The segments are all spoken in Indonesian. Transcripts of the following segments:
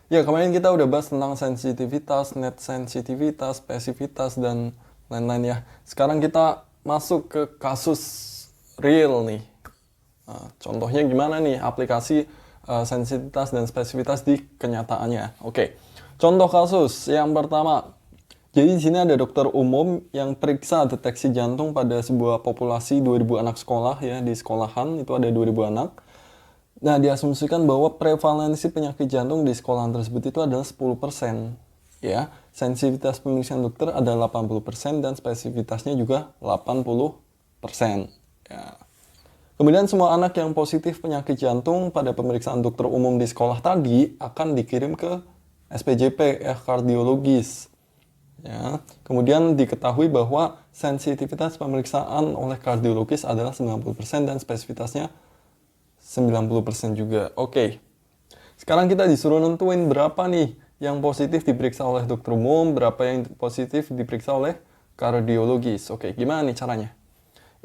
Ya, kemarin kita udah bahas tentang sensitivitas, net sensitivitas, spesifitas, dan lain-lain ya. Sekarang kita masuk ke kasus real nih. Nah, contohnya gimana nih aplikasi sensitivitas dan spesifitas di kenyataannya. Oke, contoh kasus yang pertama. Jadi di sini ada dokter umum yang periksa deteksi jantung pada sebuah populasi 2000 anak sekolah ya, di sekolahan itu ada 2000 anak. Nah, diasumsikan bahwa prevalensi penyakit jantung di sekolahan tersebut itu adalah 10%. Ya, sensitivitas pemeriksaan dokter adalah 80% dan spesifitasnya juga 80%. Ya. Kemudian semua anak yang positif penyakit jantung pada pemeriksaan dokter umum di sekolah tadi akan dikirim ke SPJP ya, kardiologis. Ya. Kemudian diketahui bahwa sensitivitas pemeriksaan oleh kardiologis adalah 90% dan spesifitasnya 90% juga. Oke. Sekarang kita disuruh nentuin berapa nih yang positif diperiksa oleh dokter umum, berapa yang positif diperiksa oleh kardiologis. Oke, gimana nih caranya?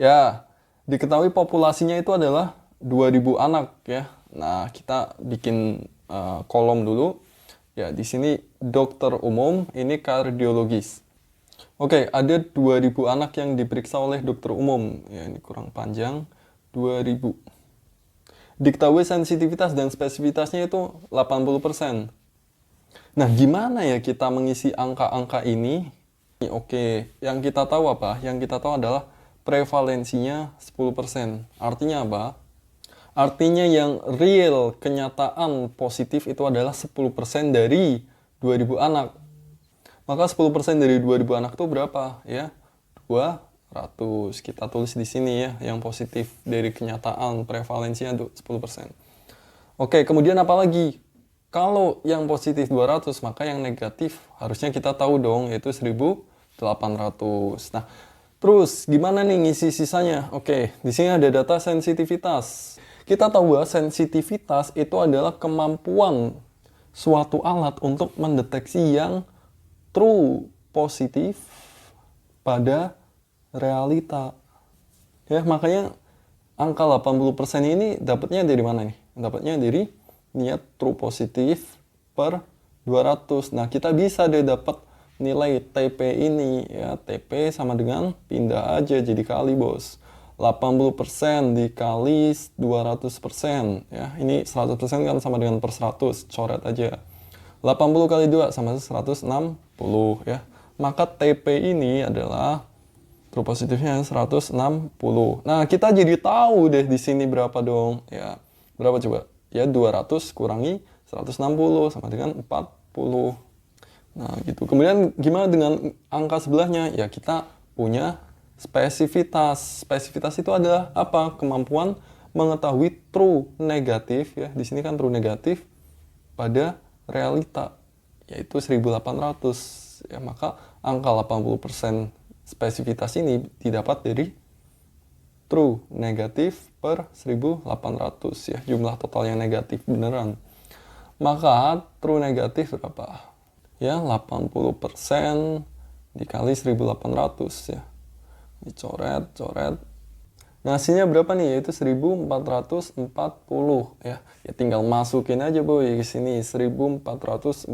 Ya, diketahui populasinya itu adalah 2000 anak ya. Nah, kita bikin kolom dulu. Ya, di sini dokter umum, ini kardiologis. Oke, ada 2000 anak yang diperiksa oleh dokter umum. Ya, ini kurang panjang. 2000. Diketahui sensitivitas dan spesifitasnya itu 80%. Nah, gimana ya kita mengisi angka-angka ini? Oke, yang kita tahu apa? Yang kita tahu adalah prevalensinya 10%. Artinya apa? Artinya yang real, kenyataan positif itu adalah 10% dari 2000 anak. Maka 10% dari 2000 anak itu berapa? Ya, 200. Kita tulis di sini ya, yang positif dari kenyataan prevalensinya itu 10%. Oke, kemudian apa lagi? Kalau yang positif 200, maka yang negatif harusnya kita tahu dong, yaitu 1800. Nah, terus gimana nih ngisi sisanya? Oke, di sini ada data sensitivitas. Kita tahu bahwa sensitivitas itu adalah kemampuan suatu alat untuk mendeteksi yang true positif pada realita. Ya, makanya angka 80% ini dapatnya dari mana nih? Dapatnya dari niat true positif per 200. Nah, kita bisa deh dapat nilai TP ini ya. TP sama dengan pindah aja jadi kali, Bos. 80% dikali 200% ya. Ini 100% kan sama dengan per 100, coret aja. 80 kali 2 sama 160 ya. Maka TP ini adalah true positifnya 160. Nah, kita jadi tahu deh di sini berapa dong. Ya, berapa coba? Ya, 200 kurangi 160 sama dengan 40. Nah, gitu. Kemudian gimana dengan angka sebelahnya? Ya, kita punya spesifitas. Spesifitas itu adalah apa? Kemampuan mengetahui true negatif ya. Di sini kan true negatif pada realita, yaitu 1800. Ya, maka angka 80% spesifitas ini didapat dari true negatif per 1800 ya, jumlah total yang negatif beneran. Maka true negatif berapa? Ya, 80% dikali 1800 ya. Dicoret, coret. Nah, hasilnya berapa nih? Yaitu 1440 ya. Ya tinggal masukin aja boy ke sini 1440.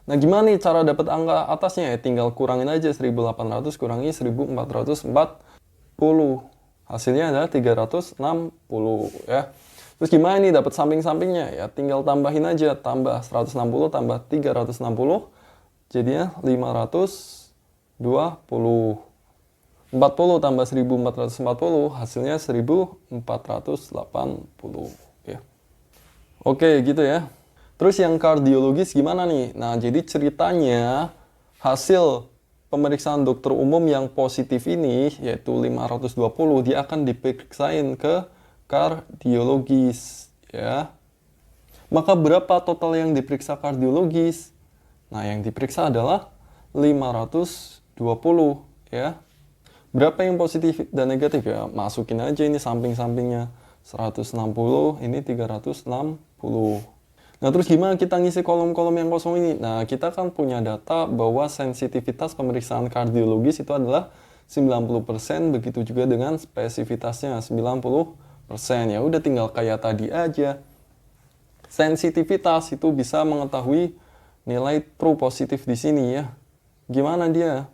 Nah, gimana nih cara dapat angka atasnya? Ya tinggal kurangin aja 1800 kurangi 1440. Hasilnya adalah 360 ya. Terus gimana nih dapat samping-sampingnya? Ya tinggal tambahin aja, tambah 160 tambah 360 jadinya 520. 40 tambah 1440 hasilnya 1480 ya. Oke, gitu ya. Terus yang kardiologis gimana nih? Nah, jadi ceritanya hasil pemeriksaan dokter umum yang positif ini yaitu 520, dia akan diperiksain ke kardiologis ya. Maka berapa total yang diperiksa kardiologis? Nah, yang diperiksa adalah 520 ya. Berapa yang positif dan negatif ya? Masukin aja ini samping-sampingnya. 160, ini 360. Nah, terus gimana kita ngisi kolom-kolom yang kosong ini? Nah, kita kan punya data bahwa sensitivitas pemeriksaan kardiologis itu adalah 90%, begitu juga dengan spesifitasnya 90%. Ya udah tinggal kayak tadi aja. sensitivitas itu bisa mengetahui nilai true positif di sini ya. Gimana dia?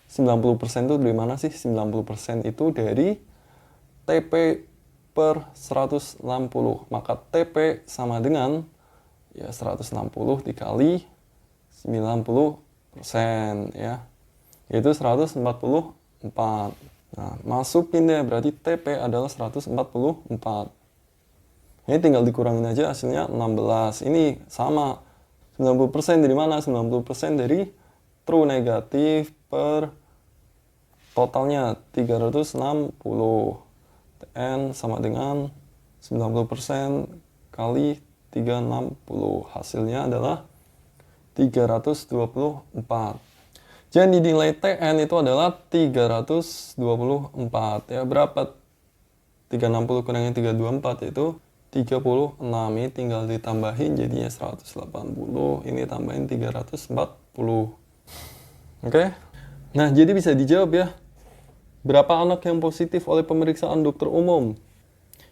90% itu dari mana sih? 90% itu dari TP per 160. Maka TP sama dengan ya 160 dikali 90% ya. Yaitu 144. Nah, masukin deh, berarti TP adalah 144. Ini tinggal dikurangin aja, hasilnya 16. Ini sama. 90% dari mana? 90% dari true negatif per totalnya 360. TN sama dengan 90% kali 360. Hasilnya adalah 324. Jadi nilai TN itu adalah 324. Ya, berapa? 360 kurangin 324 itu 36. Ini tinggal ditambahin jadinya 180. Ini tambahin 340. Oke? Nah, jadi bisa dijawab ya. Berapa anak yang positif oleh pemeriksaan dokter umum?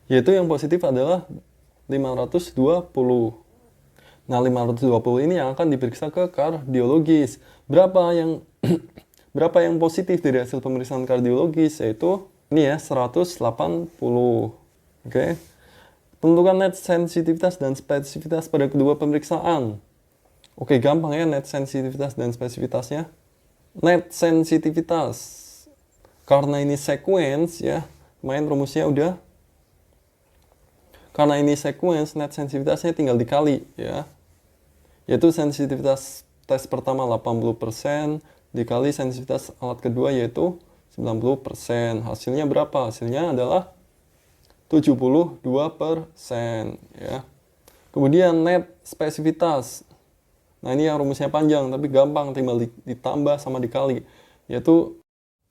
Yaitu yang positif adalah 520. Nah, 520 ini yang akan diperiksa ke kardiologis. Berapa yang positif dari hasil pemeriksaan kardiologis? Yaitu ini ya, 180. Oke. Tentukan net sensitivitas dan spesifitas pada kedua pemeriksaan. Oke, gampang ya net sensitivitas dan spesifitasnya. Net sensitivitas, karena ini sequence ya, main rumusnya udah. Karena ini sequence, net sensitivitasnya tinggal dikali ya. Yaitu sensitivitas tes pertama 80% dikali sensitivitas alat kedua yaitu 90%. Hasilnya berapa? Hasilnya adalah 72% ya. Kemudian net spesifitas. Nah, ini yang rumusnya panjang tapi gampang, tinggal ditambah sama dikali. Yaitu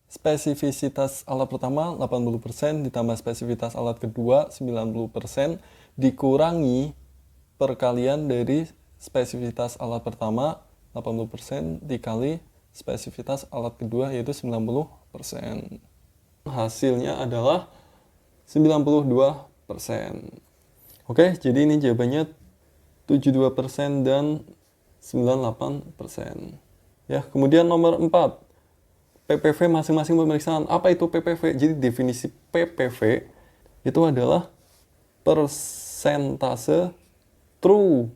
spesifisitas alat pertama 80% ditambah spesifitas alat kedua 90% dikurangi perkalian dari spesifitas alat pertama 80% dikali spesifitas alat kedua yaitu 90%. Hasilnya adalah 92%. Oke, jadi ini jawabannya 72% dan 98%. Ya, kemudian nomor 4. PPV masing-masing pemeriksaan. Apa itu PPV? Jadi definisi PPV itu adalah persentase true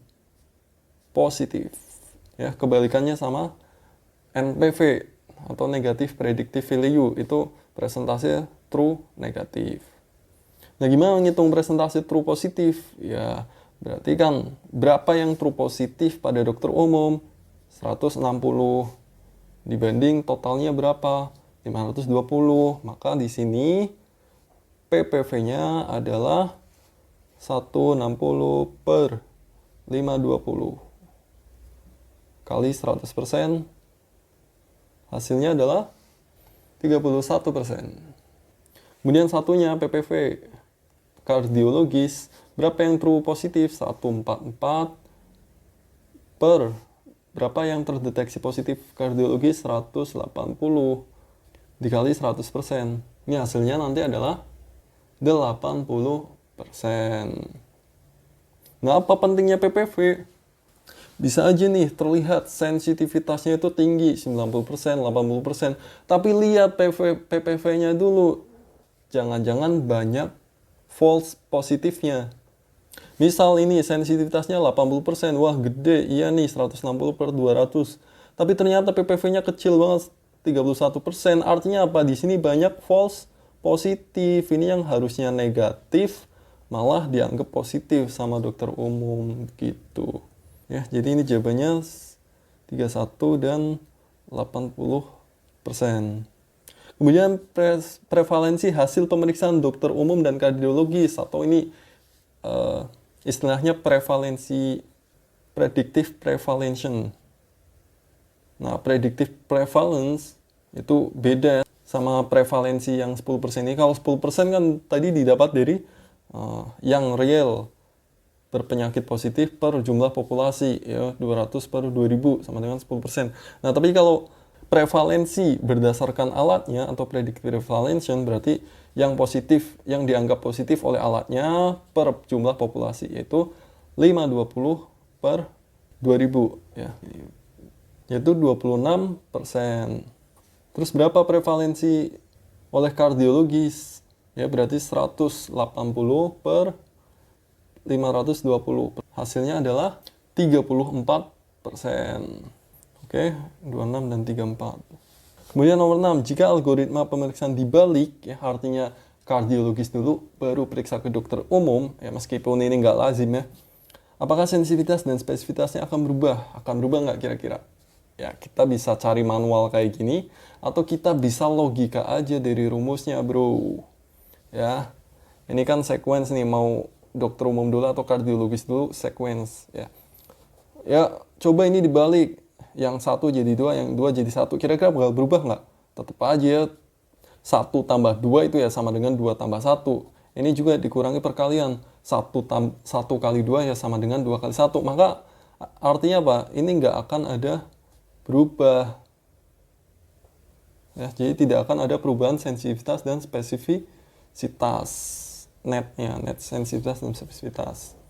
positif. Ya, kebalikannya sama NPV atau negative predictive value, itu persentase true negatif. Nah, gimana ngitung persentase true positif? Ya, berarti kan berapa yang true positif pada dokter umum? 160 dibanding totalnya berapa? 520. Maka di sini PPV-nya adalah 160 per 520 kali 100%. Hasilnya adalah 31%. Kemudian satunya PPV kardiologis, berapa yang true positif? 144 per berapa yang terdeteksi positif kardiologis? 180 dikali 100%. Ini hasilnya nanti adalah 80%. Nah, apa pentingnya PPV? Bisa aja nih terlihat sensitivitasnya itu tinggi 90%, 80%. Tapi lihat PPV-nya dulu. Jangan-jangan banyak false positifnya. Misal ini sensitivitasnya 80%. Wah, gede. Iya nih 160 per 200. Tapi ternyata PPV-nya kecil banget 31%. Artinya apa? Di sini banyak false positif. Ini yang harusnya negatif malah dianggap positif sama dokter umum gitu. Ya, jadi ini jawabannya 31 dan 80%. Kemudian prevalensi hasil pemeriksaan dokter umum dan kardiologis, atau ini istilahnya prevalensi predictive prevalence. Nah, predictive prevalence itu beda sama prevalensi yang 10% ini. Kalau 10% kan tadi didapat dari yang real berpenyakit positif per jumlah populasi, ya 200 per 2000 sama dengan 10%. Nah, tapi kalau prevalensi berdasarkan alatnya atau predictive prevalence berarti yang positif, yang dianggap positif oleh alatnya per jumlah populasi, yaitu 520 per 2000 ya. Yaitu 26%. Terus berapa prevalensi oleh kardiologis? Ya berarti 180 per 520. Hasilnya adalah 34%. Oke, 26 dan 34. Kemudian nomor 6, jika algoritma pemeriksaan dibalik, ya artinya kardiologis dulu, baru periksa ke dokter umum, ya meskipun ini nggak lazim ya, apakah sensitivitas dan spesifitasnya akan berubah? Akan berubah nggak kira-kira? Ya, kita bisa cari manual kayak gini, atau kita bisa logika aja dari rumusnya, bro. Ya, ini kan sequence nih, mau dokter umum dulu atau kardiologis dulu, sequence. Ya, coba ini dibalik. Yang 1 jadi 2, yang 2 jadi 1. Kira-kira bakal berubah nggak? Tetap aja 1 tambah 2 itu ya sama dengan 2 tambah 1. Ini juga dikurangi perkalian. 1 kali 2 ya sama dengan 2 kali 1. Maka artinya apa? Ini nggak akan ada berubah. Ya, jadi tidak akan ada perubahan sensitivitas dan spesifisitas netnya, net sensitivitas dan spesifisitas.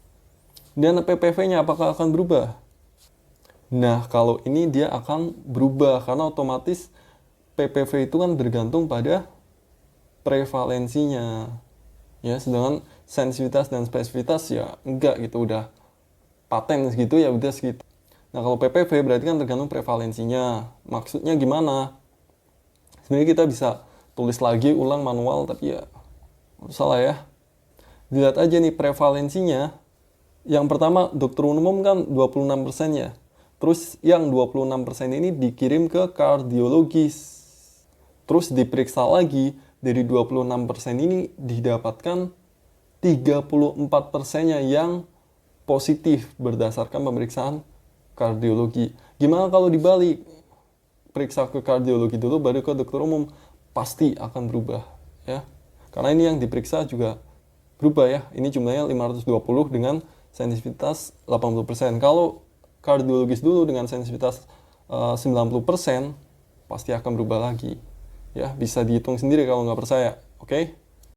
Dan PPV-nya apakah akan berubah? Nah, kalau ini dia akan berubah karena otomatis PPV itu kan bergantung pada prevalensinya. Ya, sedangkan sensitivitas dan spesifitas ya enggak gitu, udah paten segitu ya udah segitu. Nah, kalau PPV berarti kan tergantung prevalensinya. Maksudnya gimana? Sebenarnya kita bisa tulis lagi ulang manual tapi ya salah ya. Dilihat aja nih prevalensinya. Yang pertama dokter umum kan 26% ya. Terus yang 26% ini dikirim ke kardiologis. Terus diperiksa lagi, dari 26% ini didapatkan 34%-nya yang positif berdasarkan pemeriksaan kardiologi. Gimana kalau dibalik? Periksa ke kardiologi dulu baru ke dokter umum, pasti akan berubah ya. Karena ini yang diperiksa juga berubah ya. Ini jumlahnya 520 dengan sensitivitas 80%. Kalau kardiologis dulu dengan sensitivitas 90%, pasti akan berubah lagi. Ya, bisa dihitung sendiri kalau nggak percaya. Oke?